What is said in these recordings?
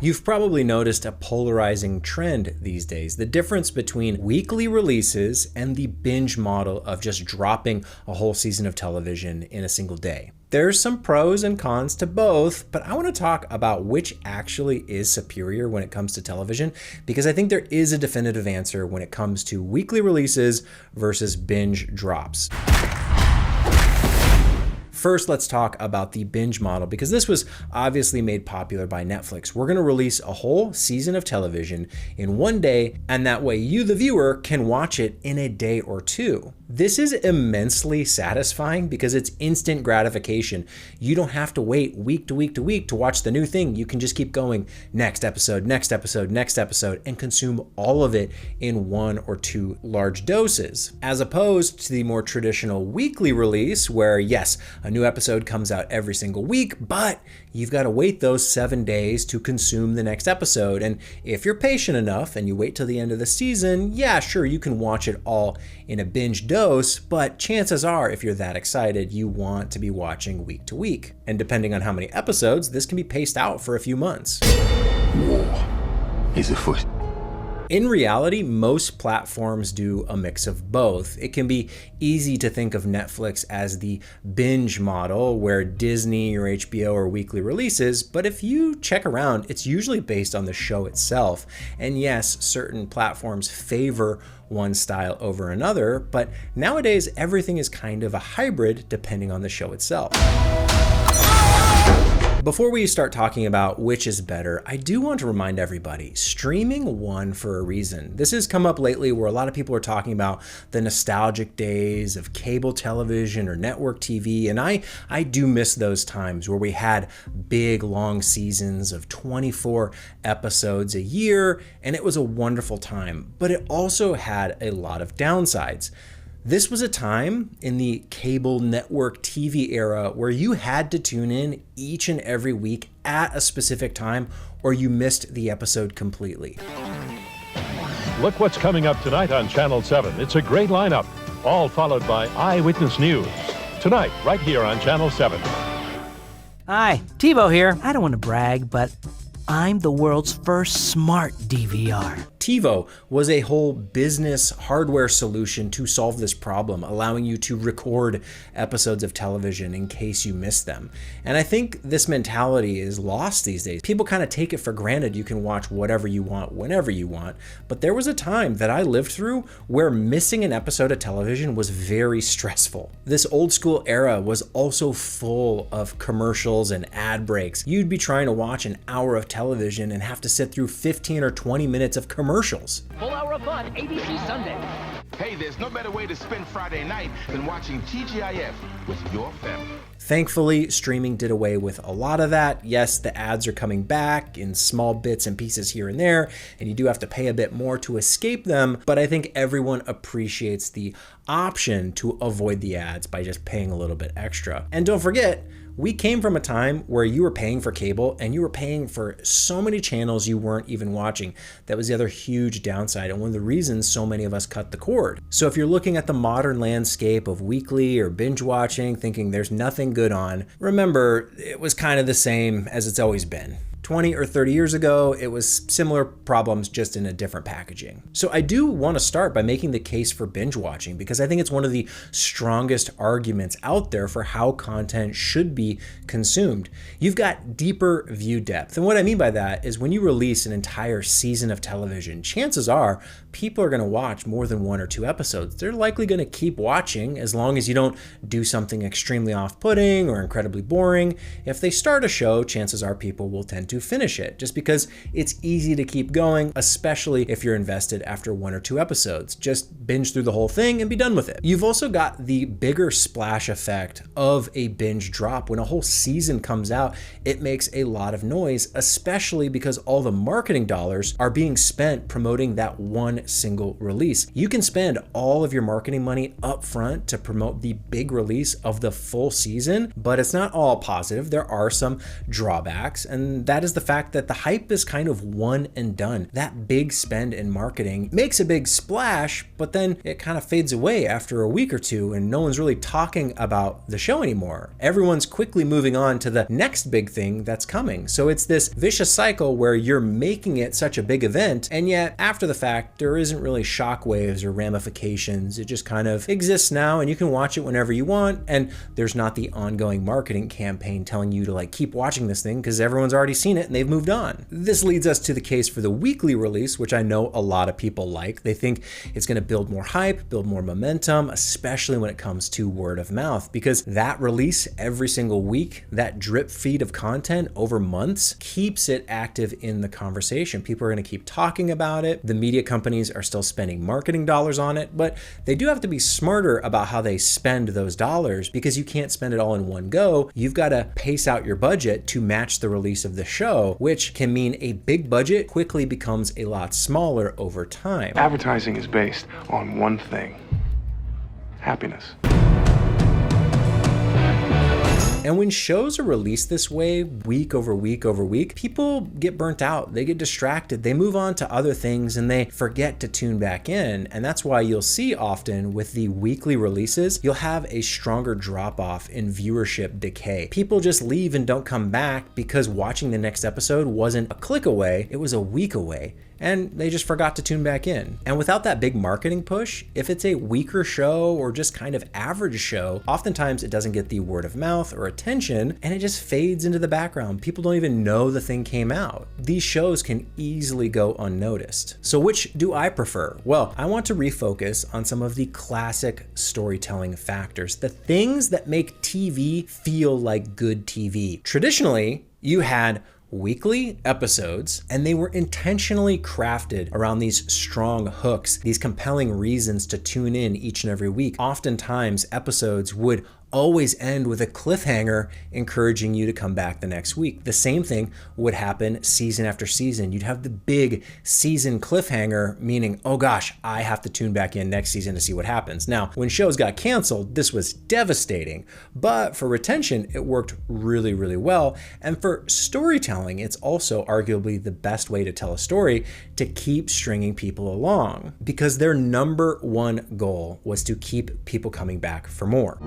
You've probably noticed a polarizing trend these days, the difference between weekly releases and the binge model of just dropping a whole season of television in a single day. There's some pros and cons to both, but I want to talk about which actually is superior when it comes to television, because I think there is a definitive answer when it comes to weekly releases versus binge drops. First, let's talk about the binge model, because this was obviously made popular by Netflix. We're going to release a whole season of television in one day, and that way you, the viewer, can watch it in a day or two. This is immensely satisfying because it's instant gratification. You don't have to wait week to week to week to watch the new thing. You can just keep going next episode, next episode, next episode, and consume all of it in one or two large doses. As opposed to the more traditional weekly release where, yes, a new episode comes out every single week, but you've got to wait those 7 days to consume the next episode. And if you're patient enough and you wait till the end of the season, yeah, sure, you can watch it all in a binge dose, but chances are, if you're that excited, you want to be watching week to week. And depending on how many episodes, this can be paced out for a few months. War is afoot. In reality, most platforms do a mix of both. It can be easy to think of Netflix as the binge model where Disney or HBO are weekly releases, but if you check around, it's usually based on the show itself. And yes, certain platforms favor one style over another, but nowadays everything is kind of a hybrid depending on the show itself. Before we start talking about which is better, I do want to remind everybody, streaming won for a reason. This has come up lately where a lot of people are talking about the nostalgic days of cable television or network TV, and I do miss those times where we had big, long seasons of 24 episodes a year, and it was a wonderful time, but it also had a lot of downsides. This was a time in the cable network TV era where you had to tune in each and every week at a specific time or you missed the episode completely. Look what's coming up tonight on Channel 7. It's a great lineup, all followed by Eyewitness News. Tonight, right here on Channel 7. Hi, TiVo here. I don't want to brag, but I'm the world's first smart DVR. TiVo was a whole business hardware solution to solve this problem, allowing you to record episodes of television in case you missed them. And I think this mentality is lost these days. People kind of take it for granted you can watch whatever you want, whenever you want. But there was a time that I lived through where missing an episode of television was very stressful. This old school era was also full of commercials and ad breaks. You'd be trying to watch an hour of television and have to sit through 15 or 20 minutes of commercials. Full hour of fun, ABC Sunday. Hey, there's no better way to spend Friday night than watching TGIF with your family. Thankfully, streaming did away with a lot of that. Yes, the ads are coming back in small bits and pieces here and there, and you do have to pay a bit more to escape them, but I think everyone appreciates the option to avoid the ads by just paying a little bit extra. And don't forget, we came from a time where you were paying for cable and you were paying for so many channels you weren't even watching. That was the other huge downside and one of the reasons so many of us cut the cord. So if you're looking at the modern landscape of weekly or binge watching, thinking there's nothing good on, remember, it was kind of the same as it's always been. 20 or 30 years ago, it was similar problems, just in a different packaging. So I do want to start by making the case for binge watching because I think it's one of the strongest arguments out there for how content should be consumed. You've got deeper view depth. And what I mean by that is when you release an entire season of television, chances are people are going to watch more than 1 or 2 episodes. They're likely going to keep watching as long as you don't do something extremely off-putting or incredibly boring. If they start a show, chances are people will tend to finish it just because it's easy to keep going, especially if you're invested after 1 or 2 episodes. Just binge through the whole thing and be done with it. You've also got the bigger splash effect of a binge drop. When a whole season comes out, it makes a lot of noise, especially because all the marketing dollars are being spent promoting that one single release. You can spend all of your marketing money up front to promote the big release of the full season, but it's not all positive. There are some drawbacks, and that is the fact that the hype is kind of one and done. That big spend in marketing makes a big splash, but then it kind of fades away after a week or two and no one's really talking about the show anymore. Everyone's quickly moving on to the next big thing that's coming. So it's this vicious cycle where you're making it such a big event, and yet after the fact, there isn't really shockwaves or ramifications. It just kind of exists now and you can watch it whenever you want, and there's not the ongoing marketing campaign telling you to like keep watching this thing because everyone's already seen it and they've moved on. This leads us to the case for the weekly release, which I know a lot of people like. They think it's going to build more hype, build more momentum, especially when it comes to word of mouth, because that release every single week, that drip feed of content over months keeps it active in the conversation. People are going to keep talking about it. The media companies are still spending marketing dollars on it, but they do have to be smarter about how they spend those dollars, because you can't spend it all in one go. You've got to pace out your budget to match the release of the show, which can mean a big budget quickly becomes a lot smaller over time. Advertising is based on one thing: happiness. And when shows are released this way, week over week over week, people get burnt out, they get distracted, they move on to other things and they forget to tune back in. And that's why you'll see often with the weekly releases, you'll have a stronger drop off in viewership decay. People just leave and don't come back because watching the next episode wasn't a click away, it was a week away. And they just forgot to tune back in. And without that big marketing push, if it's a weaker show or just kind of average show, oftentimes it doesn't get the word of mouth or attention and it just fades into the background. People don't even know the thing came out. These shows can easily go unnoticed. So which do I prefer? Well, I want to refocus on some of the classic storytelling factors, the things that make TV feel like good TV. Traditionally, you had weekly episodes, and they were intentionally crafted around these strong hooks, these compelling reasons to tune in each and every week. Oftentimes, episodes would always end with a cliffhanger encouraging you to come back the next week. The same thing would happen season after season. You'd have the big season cliffhanger, meaning, oh gosh, I have to tune back in next season to see what happens. Now, when shows got canceled, this was devastating, but for retention, it worked really, really well. And for storytelling, it's also arguably the best way to tell a story to keep stringing people along, because their number one goal was to keep people coming back for more.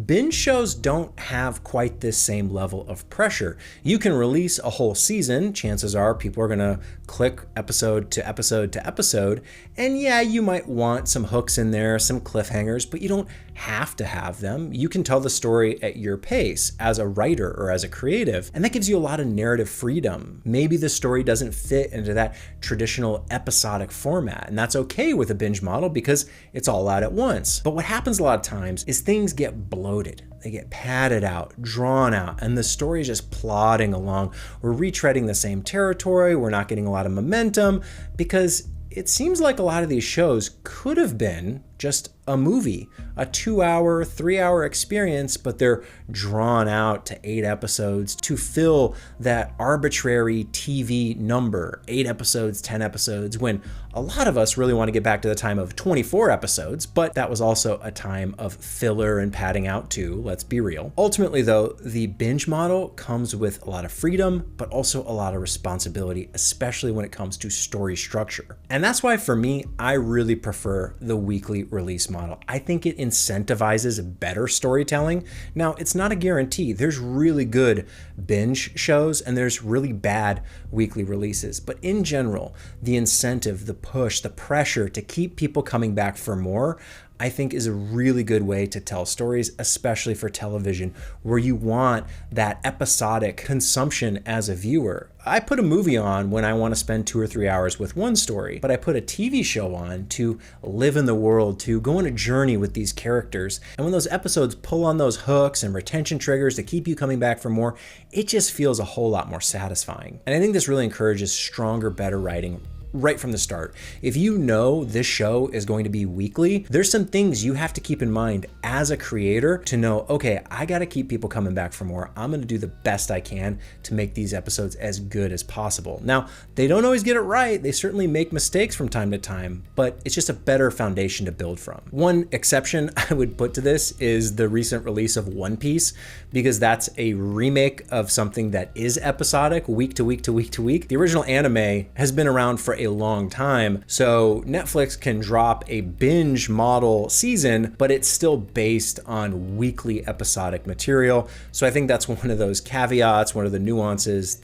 Binge shows don't have quite this same level of pressure. You can release a whole season. Chances are people are gonna click episode to episode to episode. And yeah, you might want some hooks in there, some cliffhangers, but you don't have to have them. You can tell the story at your pace as a writer or as a creative, and that gives you a lot of narrative freedom. Maybe the story doesn't fit into that traditional episodic format, and that's okay with a binge model because it's all out at once. But what happens a lot of times is things get bloated. They get padded out, drawn out, and the story is just plodding along. We're retreading the same territory. We're not getting a lot of momentum because it seems like a lot of these shows could have been just a movie, a 2-hour, 3-hour experience, but they're drawn out to 8 episodes to fill that arbitrary TV number, 8 episodes, 10 episodes, when a lot of us really want to get back to the time of 24 episodes, but that was also a time of filler and padding out too, let's be real. Ultimately though, the binge model comes with a lot of freedom, but also a lot of responsibility, especially when it comes to story structure. And that's why for me, I really prefer the weekly release model. I think it incentivizes better storytelling. Now, it's not a guarantee. There's really good binge shows and there's really bad weekly releases. But in general, the incentive, the push, the pressure to keep people coming back for more, I think is a really good way to tell stories, especially for television, where you want that episodic consumption as a viewer. I put a movie on when I want to spend 2 or 3 hours with one story, but I put a TV show on to live in the world, to go on a journey with these characters. And when those episodes pull on those hooks and retention triggers to keep you coming back for more, it just feels a whole lot more satisfying. And I think this really encourages stronger, better writing right from the start. If you know this show is going to be weekly, there's some things you have to keep in mind as a creator to know, okay, I got to keep people coming back for more. I'm going to do the best I can to make these episodes as good as possible. Now, they don't always get it right. They certainly make mistakes from time to time, but it's just a better foundation to build from. One exception I would put to this is the recent release of One Piece, because that's a remake of something that is episodic, week to week to week to week. The original anime has been around for a long time, so Netflix can drop a binge model season, but it's still based on weekly episodic material. So I think that's one of those caveats, one of the nuances.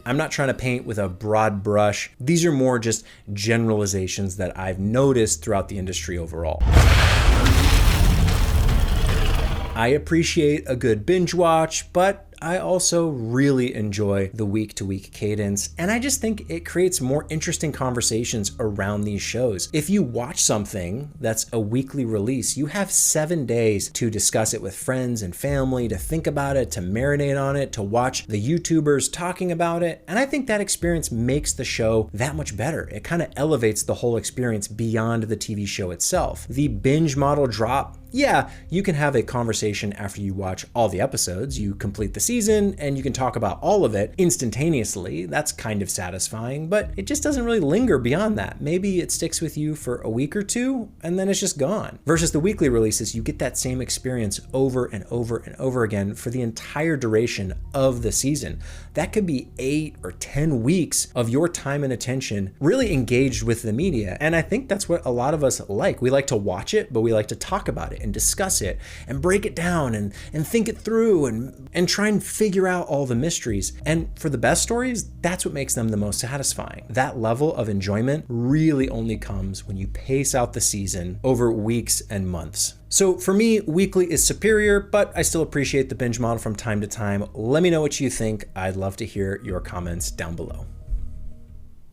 I'm not trying to paint with a broad brush. These are more just generalizations that I've noticed throughout the industry overall. I appreciate a good binge watch, but I also really enjoy the week-to-week cadence, and I just think it creates more interesting conversations around these shows. If you watch something that's a weekly release, you have 7 days to discuss it with friends and family, to think about it, to marinate on it, to watch the YouTubers talking about it, and I think that experience makes the show that much better. It kind of elevates the whole experience beyond the TV show itself. The binge model drop, yeah, you can have a conversation after you watch all the episodes, you complete the season, and you can talk about all of it instantaneously. That's kind of satisfying, but it just doesn't really linger beyond that. Maybe it sticks with you for a week or two, and then it's just gone. Versus the weekly releases, you get that same experience over and over and over again for the entire duration of the season. That could be 8 or 10 weeks of your time and attention really engaged with the media, and I think that's what a lot of us like. We like to watch it, but we like to talk about it and discuss it and break it down and think it through and try and figure out all the mysteries. And for the best stories, that's what makes them the most satisfying. That level of enjoyment really only comes when you pace out the season over weeks and months. So for me, weekly is superior, but I still appreciate the binge model from time to time. Let me know what you think. I'd love to hear your comments down below.